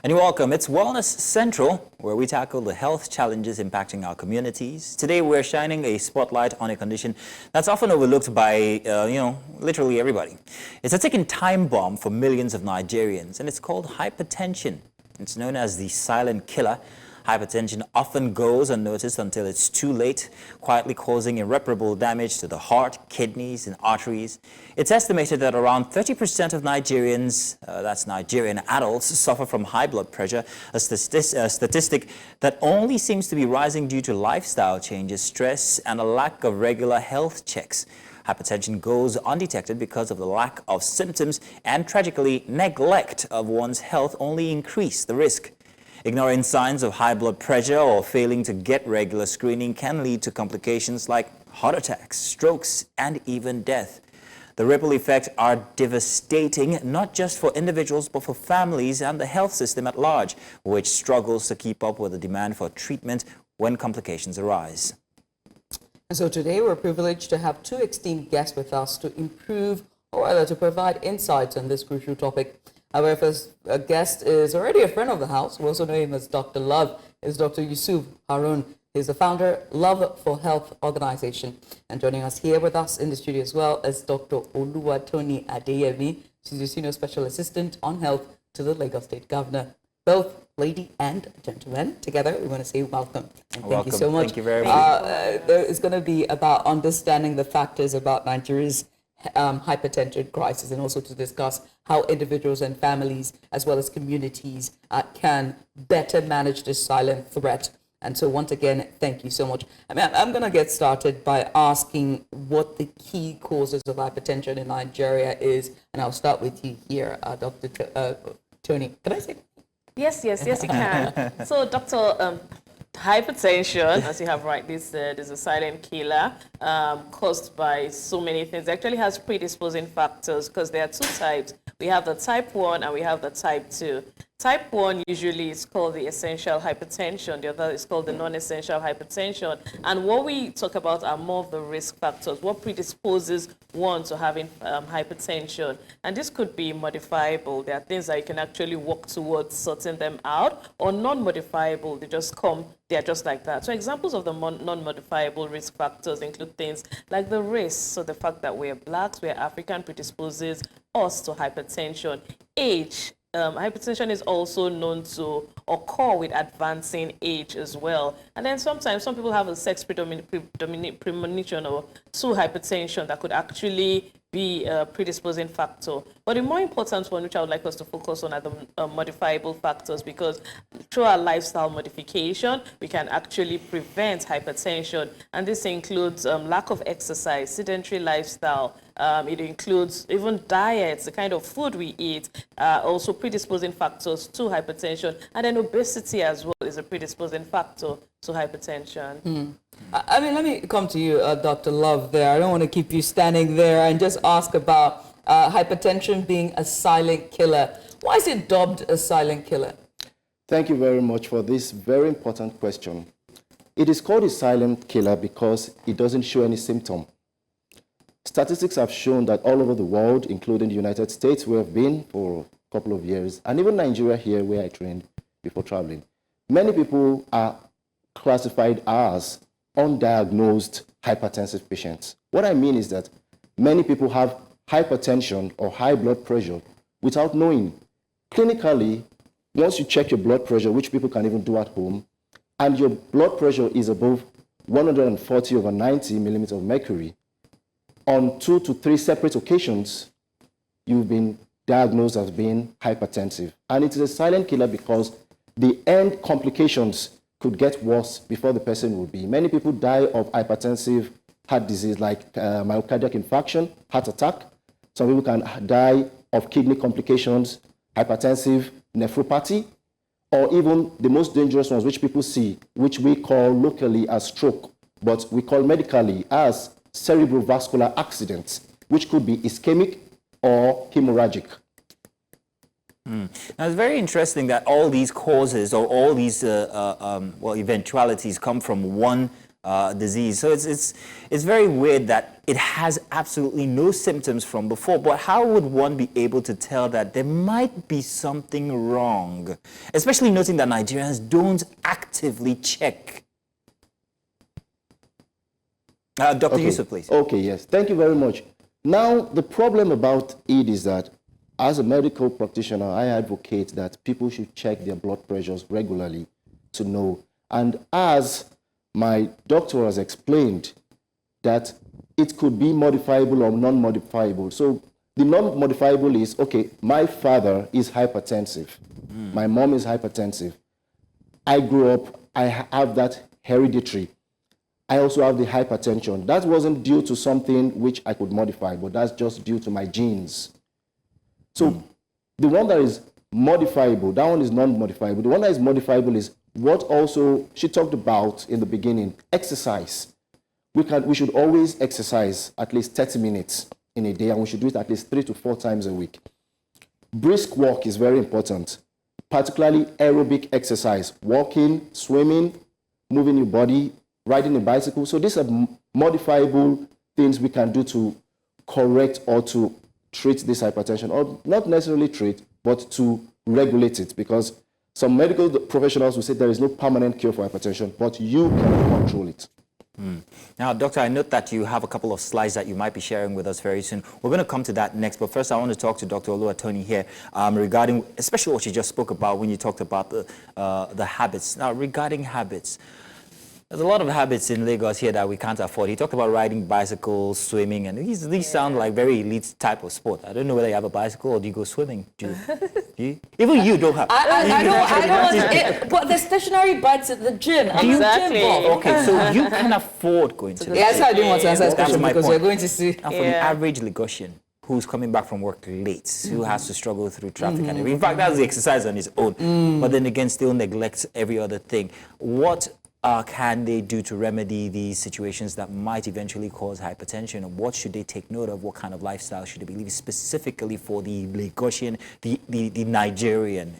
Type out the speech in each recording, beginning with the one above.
And you're welcome. It's Wellness Central, where we tackle the health challenges impacting our communities. Today, we're shining a spotlight on a condition that's often overlooked by, literally everybody. It's a ticking time bomb for millions of Nigerians, and it's called hypertension. It's known as the silent killer. Hypertension often goes unnoticed until it's too late, quietly causing irreparable damage to the heart, kidneys, and arteries. It's estimated that around 30% of Nigerians, that's Nigerian adults, suffer from high blood pressure, a statistic that only seems to be rising due to lifestyle changes, stress, and a lack of regular health checks. Hypertension goes undetected because of the lack of symptoms, and tragically, neglect of one's health only increase the risk. Ignoring signs of high blood pressure or failing to get regular screening can lead to complications like heart attacks, strokes, and even death. The ripple effects are devastating, not just for individuals, but for families and the health system at large, which struggles to keep up with the demand for treatment when complications arise. And so today we're privileged to have two esteemed guests with us to improve or rather to provide insights on this crucial topic. Our first guest is already a friend of the house. We also know him as Dr. Love, is Dr. Yusuf Haroun. He's the founder, Love for Health organization. And joining us here with us in the studio as well is Dr. Oluwatoni Adeyemi. She's the Senior Special Assistant on Health to the Lagos State Governor. Both lady and gentlemen, together, we want to say welcome. And thank you so much. Thank you very much. It's going to be about understanding the factors about Nigeria's hypertension crisis, and also to discuss how individuals and families as well as communities can better manage this silent threat. And so once again, thank you so much. I'm going to get started by asking what the key causes of hypertension in Nigeria is, and I'll start with you here, Dr. Tony. Can I say? Yes, you can. So, Doctor, hypertension, as you have rightly said, is a silent killer caused by so many things. It actually has predisposing factors because there are two types. We have the type 1 and we have the type 2. Type 1 usually is called the essential hypertension. The other is called the non-essential hypertension. And what we talk about are more of the risk factors, what predisposes one to having hypertension. And this could be modifiable. There are things that you can actually work towards sorting them out, or non-modifiable. They just come, they're just like that. So examples of the non-modifiable risk factors include things like the race. So the fact that we're blacks, we're African, predisposes us to hypertension. Age. Hypertension is also known to occur with advancing age as well. And then sometimes some people have a sex premonition or to hypertension that could actually be a predisposing factor. But the more important one, which I would like us to focus on, are the modifiable factors, because through our lifestyle modification, we can actually prevent hypertension. And this includes lack of exercise, sedentary lifestyle. It includes even diets, the kind of food we eat, also predisposing factors to hypertension. And then obesity as well is a predisposing factor to hypertension. Let me come to you, Dr. Love, there. I don't want to keep you standing there and just ask about hypertension being a silent killer. Why is it dubbed a silent killer? Thank you very much for this very important question. It is called a silent killer because it doesn't show any symptom. Statistics have shown that all over the world, including the United States, where I've been for a couple of years, and even Nigeria here, where I trained before traveling, many people are classified as undiagnosed hypertensive patients. What I mean is that many people have hypertension or high blood pressure without knowing. Clinically, once you check your blood pressure, which people can even do at home, and your blood pressure is above 140/90 millimeters of mercury, on 2 to 3 separate occasions, you've been diagnosed as being hypertensive. And it is a silent killer because the end complications could get worse before the person will be. Many people die of hypertensive heart disease like myocardial infarction, heart attack. Some people can die of kidney complications, hypertensive nephropathy, or even the most dangerous ones which people see, which we call locally as stroke, but we call medically as cerebrovascular accidents, which could be ischemic or hemorrhagic. Now, it's very interesting that all these causes or all these eventualities come from one disease. So it's very weird that it has absolutely no symptoms from before. But how would one be able to tell that there might be something wrong, especially noting that Nigerians don't actively check? Dr. Yusuf, please. Okay, yes. Thank you very much. Now, the problem about it is that as a medical practitioner, I advocate that people should check their blood pressures regularly to know. And as my doctor has explained, that it could be modifiable or non-modifiable. So the non-modifiable is, okay, my father is hypertensive. My mom is hypertensive. I grew up, I have that hereditary. I also have the hypertension. That wasn't due to something which I could modify, but that's just due to my genes. So the one that is modifiable, that one is non-modifiable. The one that is modifiable is what also she talked about in the beginning, exercise. We should always exercise at least 30 minutes in a day, and we should do it at least 3 to 4 times a week. Brisk walk is very important, particularly aerobic exercise, walking, swimming, moving your body, riding a bicycle. So these are modifiable things we can do to correct or to treat this hypertension, or not necessarily treat, but to regulate it, because some medical professionals will say there is no permanent cure for hypertension, but you can control it. Now, Doctor, I note that you have a couple of slides that you might be sharing with us very soon. We're going to come to that next, but first I want to talk to Dr. Oluwatoni here regarding, especially what you just spoke about when you talked about the habits. Now, regarding habits, there's a lot of habits in Lagos here that we can't afford. He talked about riding bicycles, swimming, and these sound like very elite type of sport. I don't know whether you have a bicycle or do you go swimming? Do you? Even you don't have. I don't. But the stationary bikes at the gym. I'm Exactly. a gym ball. Okay, so you can afford going to the Yes, I didn't want to answer this That's question my because point. you're going to see. Now, for the average Lagosian who's coming back from work late, who has to struggle through traffic and everything. In fact, that's the exercise on its own. But then again, still neglects every other thing. What can they do to remedy these situations that might eventually cause hypertension? What should they take note of? What kind of lifestyle should they be living specifically for the Lagosian, the Nigerian,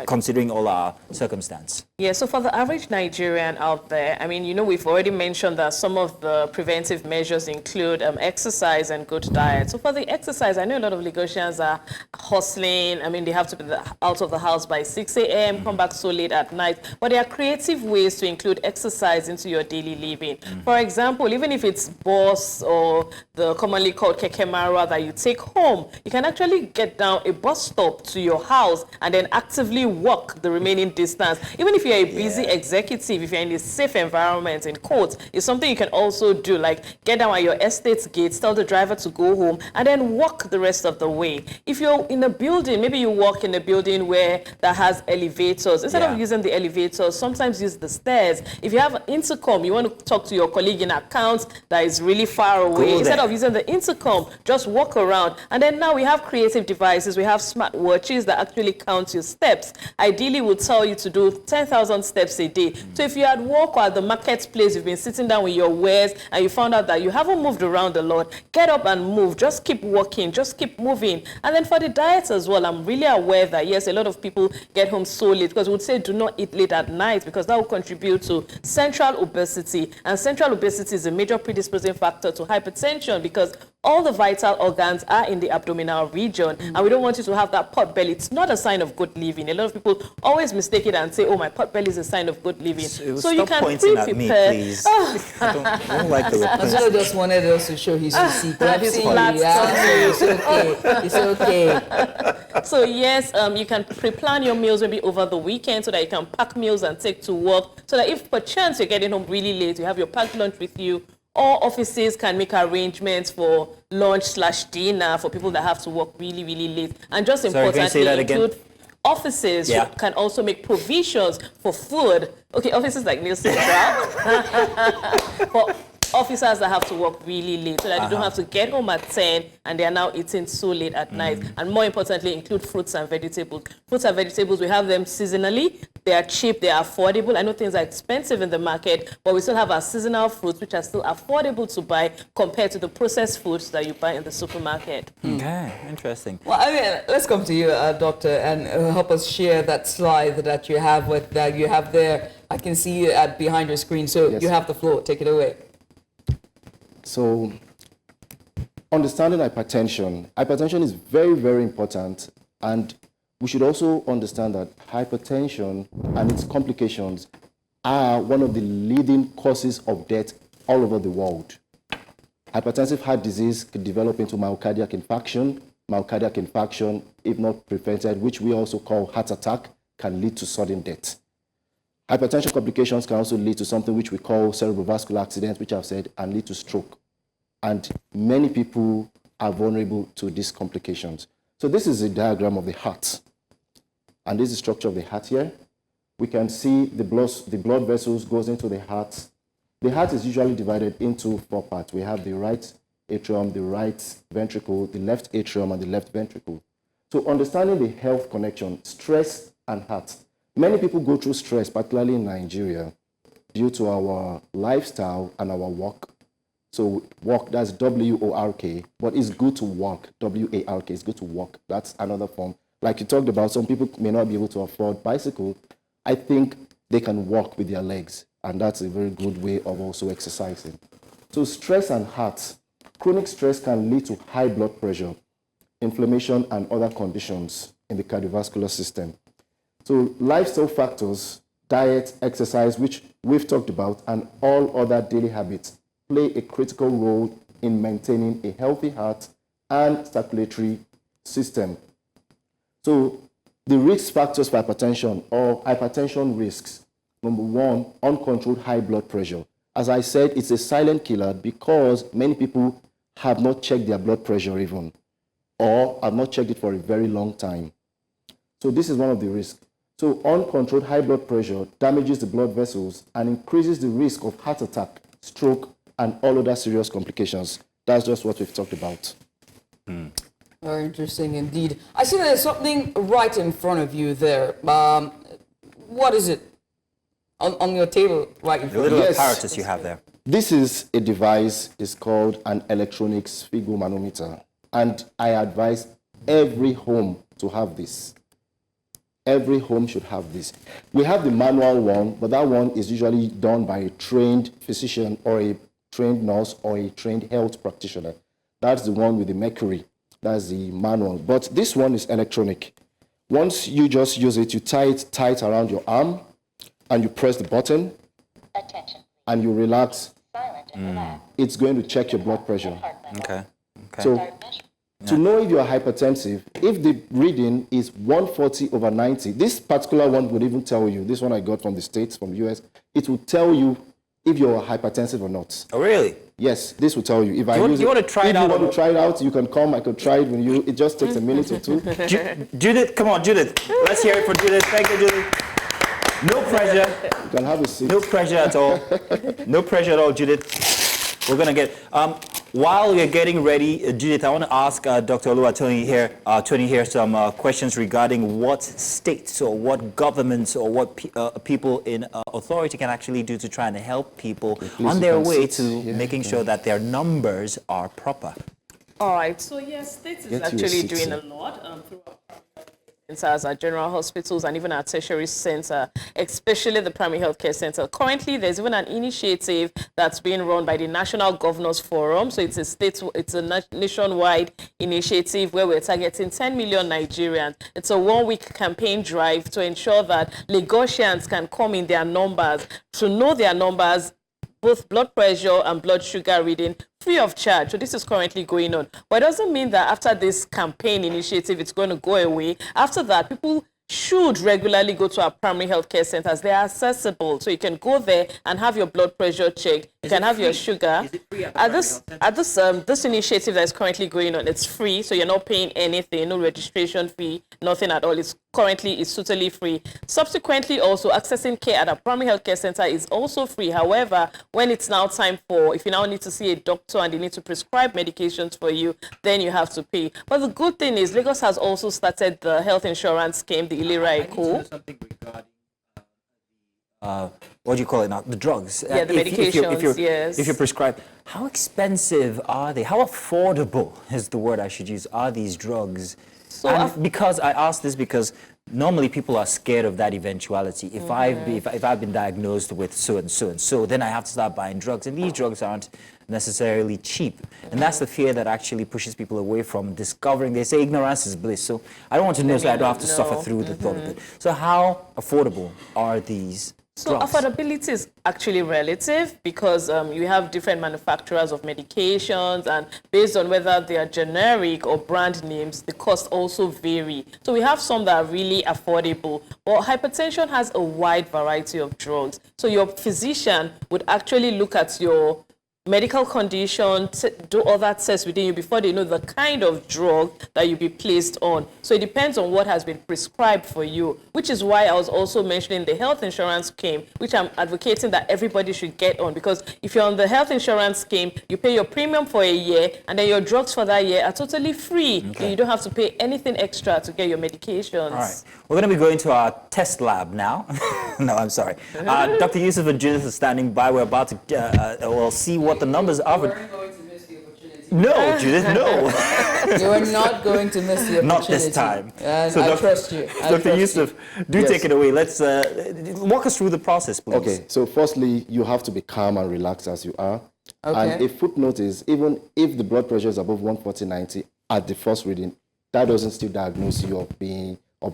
considering all our circumstance? Yeah, so for the average Nigerian out there, I mean, you know, we've already mentioned that some of the preventive measures include exercise and good diet. So for the exercise, I know a lot of Lagosians are hustling. I mean, they have to be out of the house by 6 a.m., come back so late at night. But there are creative ways to include exercise into your daily living. For example, even if it's bus or the commonly called keke marwa that you take home, you can actually get down a bus stop to your house and then actively walk the remaining distance. Even if you're a busy executive, if you're in a safe environment, in quotes, it's something you can also do, like get down at your estate's gates, tell the driver to go home, and then walk the rest of the way. If you're in a building, maybe you walk in a building that has elevators. Instead of using the elevators, sometimes use the stairs. If you have an intercom, you want to talk to your colleague in accounts that is really far away. Instead of using the intercom, just walk around. And then now we have creative devices. We have smart watches that actually count your steps. Ideally, will tell you to do 10,000 steps a day. So if you're at work or at the marketplace, you've been sitting down with your wares and you found out that you haven't moved around a lot, get up and move. Just keep walking. Just keep moving. And then for the diet as well, I'm really aware that, yes, a lot of people get home so late because we would say do not eat late at night because that will contribute to central obesity. And central obesity is a major predisposing factor to hypertension because all the vital organs are in the abdominal region, and we don't want you to have that pot belly. It's not a sign of good living. A lot of people always mistake it and say, oh, my pot belly is a sign of good living. So you can pre-prepare. I don't like the way. Angelo just wanted us to show his physique. His flat It's okay. It's okay. So yes, you can pre-plan your meals maybe over the weekend so that you can pack meals and take to work, so that if perchance you're getting home really late, you have your packed lunch with you. Or offices can make arrangements for lunch/dinner for people that have to work really, really late. And just importantly, include offices can also make provisions for food. Okay, offices like Nielsen for officers that have to work really late so that they don't have to get home at 10 and they are now eating so late at night. And more importantly, include fruits and vegetables. Fruits and vegetables, we have them seasonally. they are cheap, they are affordable. I know things are expensive in the market, but we still have our seasonal fruits, which are still affordable to buy compared to the processed foods that you buy in the supermarket. Okay, interesting. Well, I mean, let's come to you, Doctor, and help us share that slide that you have with that you have there. I can see you behind your screen, so Yes. you have the floor. Take it away. So, understanding hypertension. Hypertension is very, very important, and we should also understand that hypertension and its complications are one of the leading causes of death all over the world. Hypertensive heart disease could develop into myocardial infarction. Myocardial infarction, if not prevented, which we also call heart attack, can lead to sudden death. Hypertension complications can also lead to something which we call cerebrovascular accident, which I've said, and lead to stroke. And many people are vulnerable to these complications. So this is a diagram of the heart. And this is the structure of the heart here. We can see the blood vessels goes into the heart. The heart is usually divided into 4 parts. We have the right atrium, the right ventricle, the left atrium, and the left ventricle. So understanding the health connection, stress and heart. Many people go through stress, particularly in Nigeria, due to our lifestyle and our work. So work, that's W-O-R-K, but it's good to work, W-A-R-K, it's good to work. That's another form. Like you talked about, some people may not be able to afford bicycle. I think they can walk with their legs, and that's a very good way of also exercising. So stress and heart. Chronic stress can lead to high blood pressure, inflammation, and other conditions in the cardiovascular system. So lifestyle factors, diet, exercise, which we've talked about, and all other daily habits play a critical role in maintaining a healthy heart and circulatory system. So the risk factors for hypertension or hypertension risks. Number 1, uncontrolled high blood pressure. As I said, it's a silent killer because many people have not checked their blood pressure even, or have not checked it for a very long time. So this is one of the risks. So uncontrolled high blood pressure damages the blood vessels and increases the risk of heart attack, stroke, and all other serious complications. That's just what we've talked about. Very interesting indeed. I see there's something right in front of you there. What is it on your table right in The front of little you? Yes. apparatus you have there. This is a device, it's called an electronic sphygmomanometer. And I advise every home to have this. Every home should have this. We have the manual one, but that one is usually done by a trained physician or a trained nurse or a trained health practitioner. That's the one with the mercury. That's the manual. But this one is electronic. Once you just use it, you tie it tight around your arm and you press the button. Attention. And you relax. Silent and relax. It's going to check your blood pressure. Okay. So Start measure. to know if you are hypertensive, if the reading is 140/90, this particular one would even tell you, this one I got from the States, from the US, it will tell you if you're hypertensive or not. Oh, really? Yes, this will tell you. If I you use want it, to try it if out you on- want to try it out, you can come. I could try it when you. It just takes a minute or two. Judith, come on, Judith. Let's hear it for Judith. Thank you, Judith. No pressure. You can have a seat. No pressure at all. No pressure at all, Judith. We're going to get... while we're getting ready, Judith, I want to ask Dr. Oluwatoni here some questions regarding what states or what governments or what people in authority can actually do to try and help people on you their can way sit. to Yeah, making sure that their numbers are proper. All right. So yes, states is Get you a actually seat, doing sir. a lot through our centers, our general hospitals, and even our tertiary center, especially the primary healthcare center. Currently, there's even an initiative that's being run by the National Governors Forum. So it's a nationwide initiative where we're targeting 10 million Nigerians. It's a 1-week campaign drive to ensure that Lagosians can come in their numbers, to know their numbers, both blood pressure and blood sugar reading, free of charge. So this is currently going on. But it doesn't mean that after this campaign initiative, it's going to go away. After that, people should regularly go to our primary healthcare centers. They are accessible. So you can go there and have your blood pressure checked. You can have your sugar. Is it free At this initiative that is currently going on, it's free. So you're not paying anything, no registration fee, nothing at all. It's totally free. Subsequently, also accessing care at a primary healthcare center is also free. However, when it's now time for, if you now need to see a doctor and they need to prescribe medications for you, then you have to pay. But the good thing is Lagos has also started the health insurance scheme, the Ilera Eco. something regarding what do you call it now? The drugs. Yeah, the medications, yes. If you're prescribed, how expensive are they? How affordable is the word I should use? Are these drugs? So And because I ask this because normally people are scared of that eventuality. If I've been diagnosed with so and so and so, then I have to start buying drugs, and these drugs aren't necessarily cheap. And that's the fear that actually pushes people away from discovering. They say ignorance is bliss. So I don't want to know, so I don't have to suffer through the thought of it. So how affordable are these So drugs? affordability is actually relative because you have different manufacturers of medications, and based on whether they are generic or brand names, the costs also vary. So we have some that are really affordable, but hypertension has a wide variety of drugs. So your physician would actually look at your medical condition, do other tests within you before they know the kind of drug that you'll be placed on. So it depends on what has been prescribed for you, which is why I was also mentioning the health insurance scheme, which I'm advocating that everybody should get on, because if you're on the health insurance scheme, you pay your premium for a year, and then your drugs for that year are totally free. And you don't have to pay anything extra to get your medications. All right. We're going to be going to our test lab now. No, I'm sorry. Dr. Yusuf and Judith are standing by. We're about to we'll see what the numbers are. You weren't going to miss the opportunity. No, Judith, no. You are not going to miss the opportunity. Not this time. And So, I trust you. Dr. Yusuf, do Yes. take it away. Let's walk us through the process, please. Okay, so firstly, you have to be calm and relaxed as you are. Okay. And a footnote is, even if the blood pressure is above 140/90 at the first reading, that doesn't still diagnose you of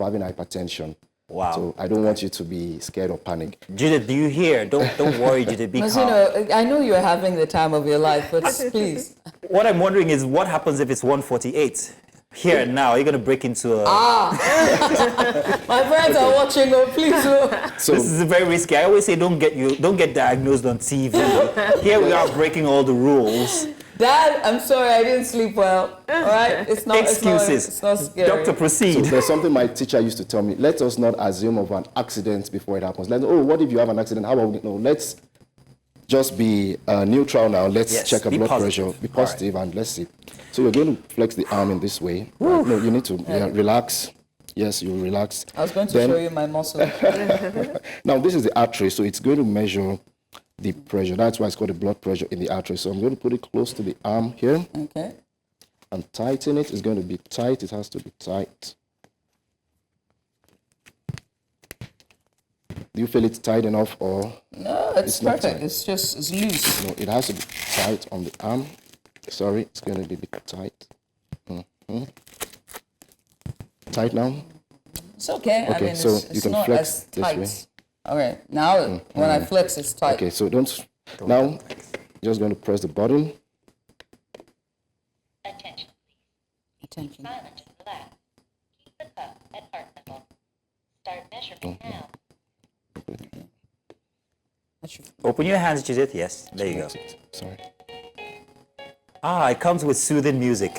having hypertension. Wow. So I don't want you to be scared or panic. Judith, do you hear? Don't worry, Judith. Be Because, calm. I know you're having the time of your life, but please. What I'm wondering is what happens if it's 148? Here and now, you're going to break into a... My friends are watching, oh, please. Oh. So This is very risky. I always say don't get diagnosed on TV. Here we are breaking all the rules. Dad, I'm sorry, I didn't sleep well. All right? It's not Excuses. It's not scary. Doctor, proceed. So there's something my teacher used to tell me. Let us not assume of an accident before it happens. What if you have an accident? How about no? Let's just be neutral now. Let's Yes, check a be blood positive. pressure. Be positive and let's see. So you're going to flex the arm in this way. Right? No, you need to relax. Yes, you relax. I was going to Then- show you my muscle. Now this is the artery, so it's going to measure the pressure. That's why it's called the blood pressure in the artery. So I'm going to put it close to the arm here Okay. and tighten it. It's going to be tight. It has to be tight. Do you feel it's tight enough or? No, it's not perfect. tight. It's loose. No, it has to be tight on the arm. Sorry, it's going to be a bit tight. Tight now? It's okay. I Okay, mean, so it's you can not flex as this tight. way. Okay, now when I flex, it's tight. Okay, so now, just going to press the button. Attention, please. Attention. Silent and relax. Keep the cuff at heart level. Start measuring now. That should- Open your hands, Judith. Yes, there you go. Sorry. It comes with soothing music.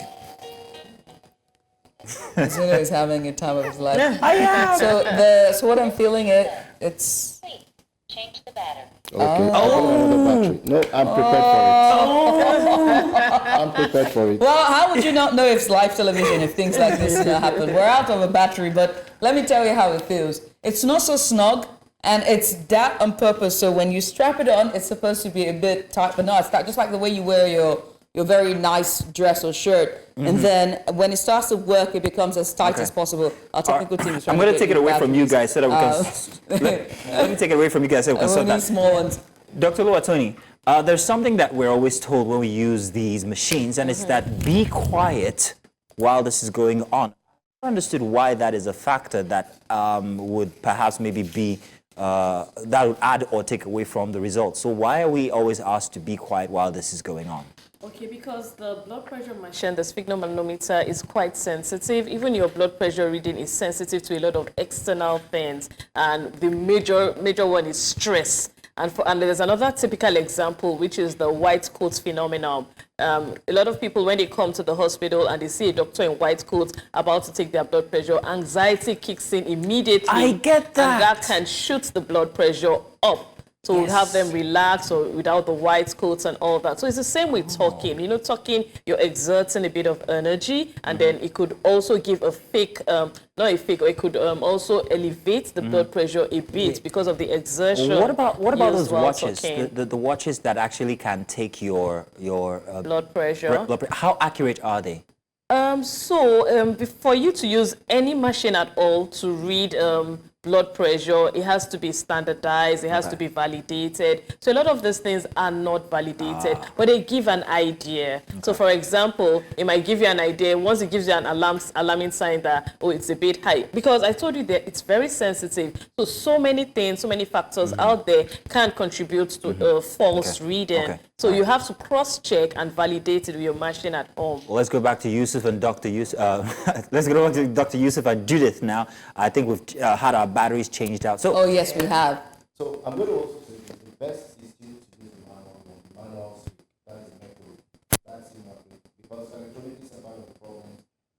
Zeno is having a time of his life. I am. So what I'm feeling it's Wait. Change the battery. Okay, another battery. No, I'm prepared for it. I'm prepared for it. well, how would you not know it's live television if things like this happen? We're out of a battery, but let me tell you how it feels. It's not so snug, and it's that on purpose. So when you strap it on, it's supposed to be a bit tight, but no, it's not. Just like the way you wear your very nice dress or shirt. And then when it starts to work, it becomes as tight as possible. Our technical team is trying I'm to going get to take it away from you batteries. guys so that we can... let me take it away from you guys so we can We sort need that. small ones. Dr. Oluwatoni, there's something that we're always told when we use these machines, and it's that be quiet while this is going on. I understood why that is a factor that would perhaps maybe be, that would add or take away from the results. So why are we always asked to be quiet while this is going on? Okay, because the blood pressure machine, the sphygmomanometer, is quite sensitive. Even your blood pressure reading is sensitive to a lot of external things, and the major one is stress. And there's another typical example, which is the white coat phenomenon. A lot of people, when they come to the hospital and they see a doctor in white coat about to take their blood pressure, anxiety kicks in immediately. I get that. And that can shoot the blood pressure up. So we have them relax or without the white coats and all that. So it's the same with talking. You know, talking, you're exerting a bit of energy, and then it could also give a fake, not a fake, or it could also elevate the blood pressure a bit because of the exertion. What about used those while watches? talking. The watches that actually can take your Blood pressure. How accurate are they? For you to use any machine at all to read blood pressure, it has to be standardized, it has to be validated. So a lot of these things are not validated, but they give an idea. So for example, it might give you an idea. Once it gives you an alarming sign that, oh, it's a bit high. Because I told you that it's very sensitive. So many things, so many factors out there can contribute to false reading. Okay. So you have to cross-check and validate it with your machine at home. Well, let's go back to Yusuf and Dr. Yusuf. Let's go back to Dr. Yusuf and Judith now. I think we've had our batteries changed out. So, Oh, yes, we have. So I'm going to also say that the best is still to use the manual switch. That is the method. That's the method. Because electronic is part of the problem.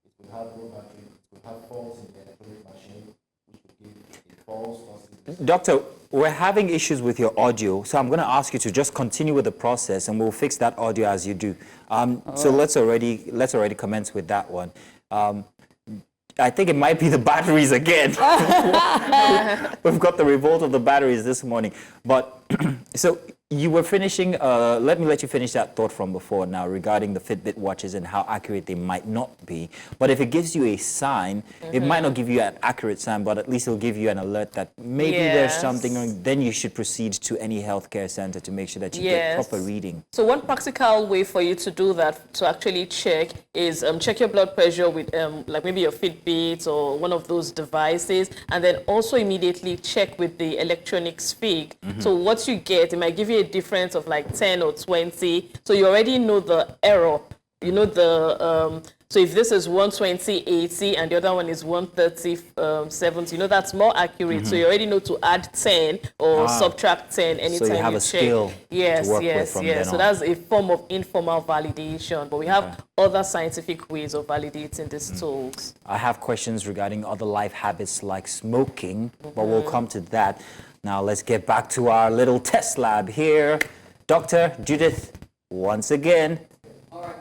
It will have low battery. It will have faults in the electronic machine, which will give a false positive. Doctor, we're having issues with your audio, so I'm going to ask you to just continue with the process, and we'll fix that audio as you do. So let's already commence with that one. I think it might be the batteries again. We've got the revolt of the batteries this morning. But so you were finishing, let me let you finish that thought from before now regarding the Fitbit watches and how accurate they might not be. But if it gives you a sign, it might not give you an accurate sign, but at least it'll give you an alert that maybe there's something wrong. Then you should proceed to any healthcare center to make sure that you get proper reading. So one practical way for you to do that, to actually check, is check your blood pressure with like maybe your Fitbit or one of those devices, and then also immediately check with the electronic speak. So what you get, it might give you a difference of like 10 or 20. So you already know the error. You know the so if this is 120/80 and the other one is 130/70, you know that's more accurate. So you already know to add 10 or subtract 10 anytime So you have a check. skill Yes, to work with yes, from yes. then So on. that's a form of informal validation, but we have other scientific ways of validating these tools. I have questions regarding other life habits like smoking, but we'll come to that. Now let's get back to our little test lab here. Dr. Judith, once again. All right.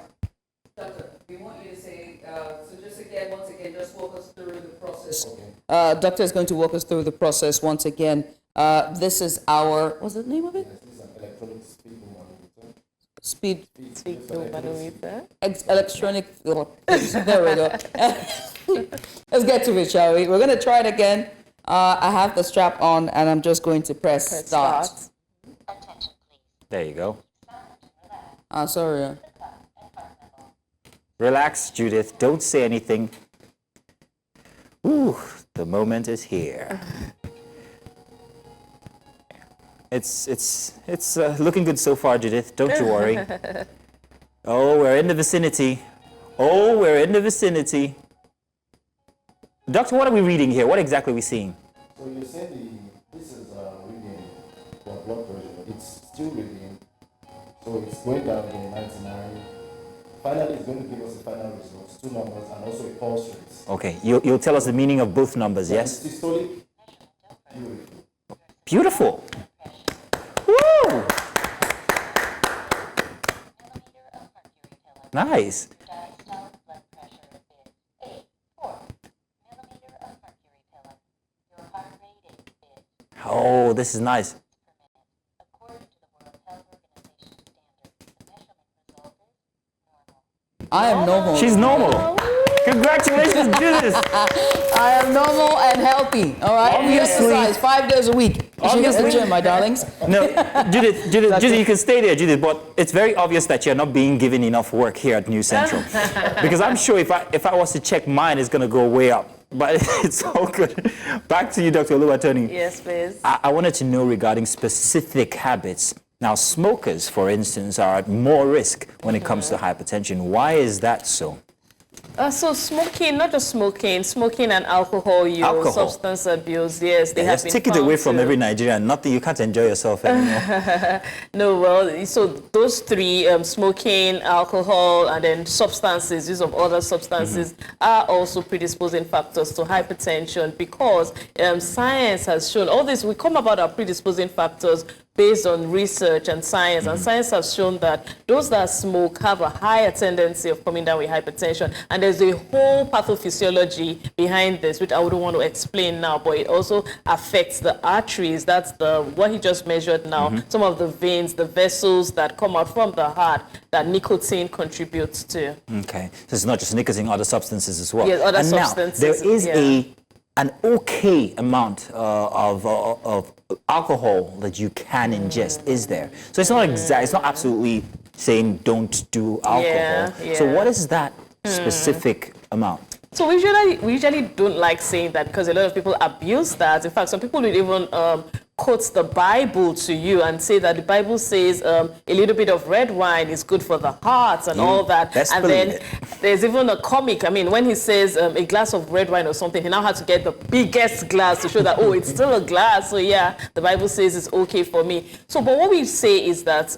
Doctor, we want you to say, so just again, once again, just walk us through the process. Doctor is going to walk us through the process once again. This is our, what's the name of it? This is an electronic speed monitor. Speed, Speak electronic, there we go. Let's get to it, shall we? We're going to try it again. I have the strap on and I'm just going to press start. Attention, please. There you go. Sorry. Relax, Judith. Don't say anything. Ooh, the moment is here. It's looking good so far, Judith. Don't you worry. Oh, we're in the vicinity. Oh, we're in the vicinity. Doctor, what are we reading here? What exactly are we seeing? So you're saying this is reading for blood pressure. It's still reading. So it's going down again, 99. Finally, it's going to give us the final results, 2 numbers and also a pulse rate. Okay, you'll tell us the meaning of both numbers, yes? It's systolic. Beautiful. Beautiful. Woo! Nice. Diastolic blood pressure is 84 millimeter of mercury pillar. Your heart rate is Oh, this is nice. per minute. According to the World Health Organization standards, the measurement result is normal. I am normal. She's normal. Congratulations, Judith. I am normal and healthy. All right. We Obviously. exercise 5 days a week. You should get to the gym, my darlings. No, Judith, you can stay there, Judith, but it's very obvious that you're not being given enough work here at New Central. Because I'm sure if I was to check mine, it's going to go way up. But it's all good. Back to you, Dr. Oluwatoni. Yes, please. I wanted to know regarding specific habits. Now, smokers, for instance, are at more risk when it comes to hypertension. Why is that so? So smoking, not just smoking and alcohol use, Alcohol. substance abuse, yes, they have Just been take it found away from to- every Nigerian. Nothing, you can't enjoy yourself anymore. No, well, so those three, smoking, alcohol, and then substances, use of other substances, are also predisposing factors to hypertension because science has shown all this. We come about our predisposing factors based on research and science, and science has shown that those that smoke have a higher tendency of coming down with hypertension. And there's a whole pathophysiology behind this, which I wouldn't want to explain now, but it also affects the arteries. That's what he just measured now. Some of the veins, the vessels that come out from the heart that nicotine contributes to. Okay, so it's not just nicotine, other substances as well. Yes, other and substances. Now, there is an okay amount of alcohol that you can ingest, is there? So it's not exact. It's not absolutely saying don't do alcohol. So what is that specific amount? So we usually don't like saying that because a lot of people abuse that. In fact, some people would even quote the Bible to you and say that the Bible says a little bit of red wine is good for the heart and all that. And then there's even a comic. I mean, when he says a glass of red wine or something, he now had to get the biggest glass to show that, oh, it's still a glass. So yeah, the Bible says it's okay for me. So, but what we say is that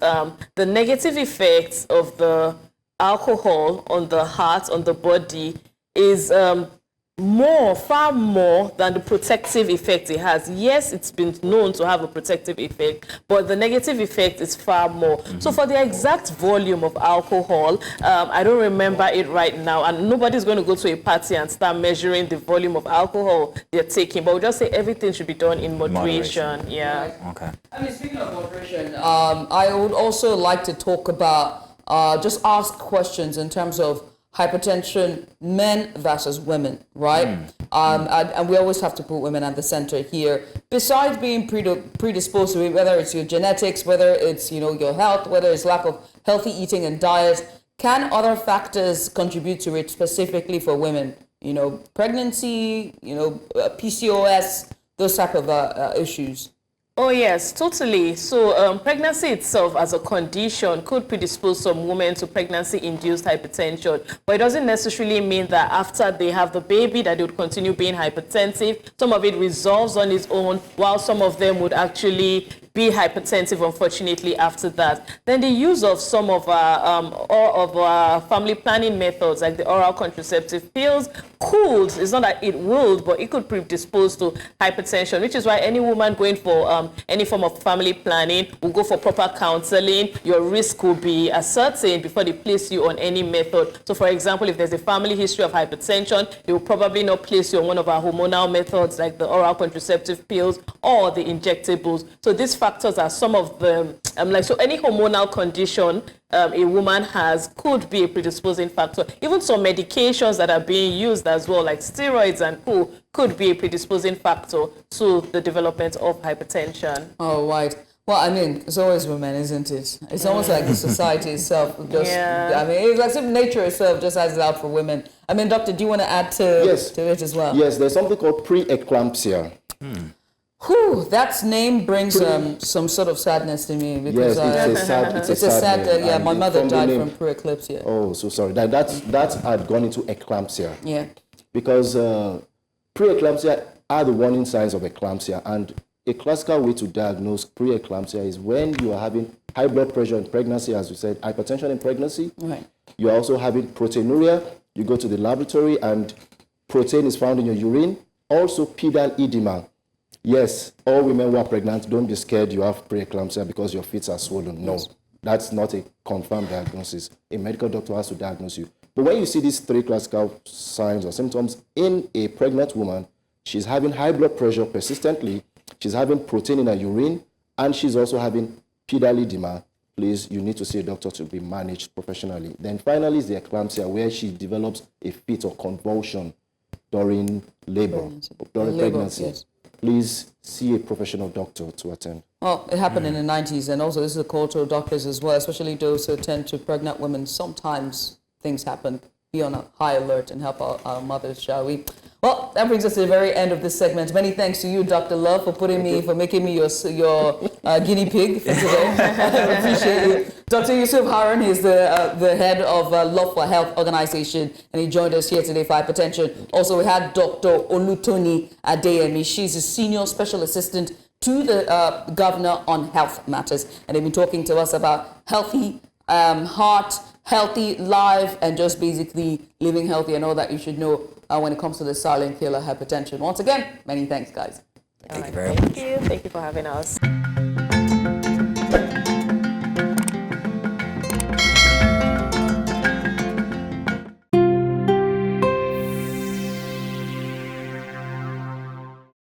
the negative effects of the alcohol on the heart, on the body, is far more than the protective effect it has. Yes, it's been known to have a protective effect, but the negative effect is far more. So for the exact volume of alcohol, I don't remember it right now, and nobody's going to go to a party and start measuring the volume of alcohol they're taking, but we'll just say everything should be done in moderation. Yeah. Okay. I mean, speaking of moderation, I would also like to talk about, just ask questions in terms of hypertension, men versus women, right? And we always have to put women at the center here. Besides being predisposed to it, whether it's your genetics, whether it's your health, whether it's lack of healthy eating and diet, can other factors contribute to it specifically for women? Pregnancy, PCOS, those type of issues. Oh yes, totally. So pregnancy itself as a condition could predispose some women to pregnancy-induced hypertension, but it doesn't necessarily mean that after they have the baby that they would continue being hypertensive. Some of it resolves on its own, while some of them would actually be hypertensive, unfortunately, after that. Then the use of some of our family planning methods, like the oral contraceptive pills, could, it's not that it would, but it could predispose to hypertension, which is why any woman going for any form of family planning will go for proper counseling. Your risk will be ascertained before they place you on any method. So for example, if there's a family history of hypertension, they will probably not place you on one of our hormonal methods like the oral contraceptive pills or the injectables. So these factors are some of the, so any hormonal condition a woman has could be a predisposing factor. Even some medications that are being used as well, like steroids and could be a predisposing factor to the development of hypertension. Oh, right. Well, I mean, it's always women, isn't it? It's almost like the society itself just, I mean, it's like if nature itself just has it out for women. I mean, doctor, do you want to add to it as well? Yes, there's something called preeclampsia. Whew, that name brings some sort of sadness to me because it's a sad name. Yeah, my mother died from preeclampsia. Oh, so sorry. That had gone into eclampsia. Yeah. Because preeclampsia are the warning signs of eclampsia, and a classical way to diagnose preeclampsia is when you are having high blood pressure in pregnancy, as we said, hypertension in pregnancy. Right. You are also having proteinuria. You go to the laboratory and protein is found in your urine. Also pedal edema. Yes, all women who are pregnant, don't be scared you have preeclampsia because your feet are swollen. No, that's not a confirmed diagnosis. A medical doctor has to diagnose you. But when you see these three classical signs or symptoms in a pregnant woman, she's having high blood pressure persistently, she's having protein in her urine, and she's also having pedal edema. Please, you need to see a doctor to be managed professionally. Then finally is the eclampsia, where she develops a fit or convulsion during labor, during pregnancy. Yes. Please see a professional doctor to attend. Well, it happened in the 90s, and also this is a call to doctors as well, especially those who attend to pregnant women. Sometimes things happen. Be on a high alert and help our mothers, shall we? Well, that brings us to the very end of this segment. Many thanks to you, Dr. Love, for making me your guinea pig for today. I appreciate it. Dr. Yusuf Haroun is the head of Love for Health organization, and he joined us here today for hypertension. Also, we had Dr. Oluwatoni Adeyemi. She's a senior special assistant to the governor on health matters, and they've been talking to us about healthy heart, healthy life, and just basically living healthy and all that you should know when it comes to the silent killer, hypertension. Once again, many thanks, guys. Thank you very much. Thank you for having us. Bye.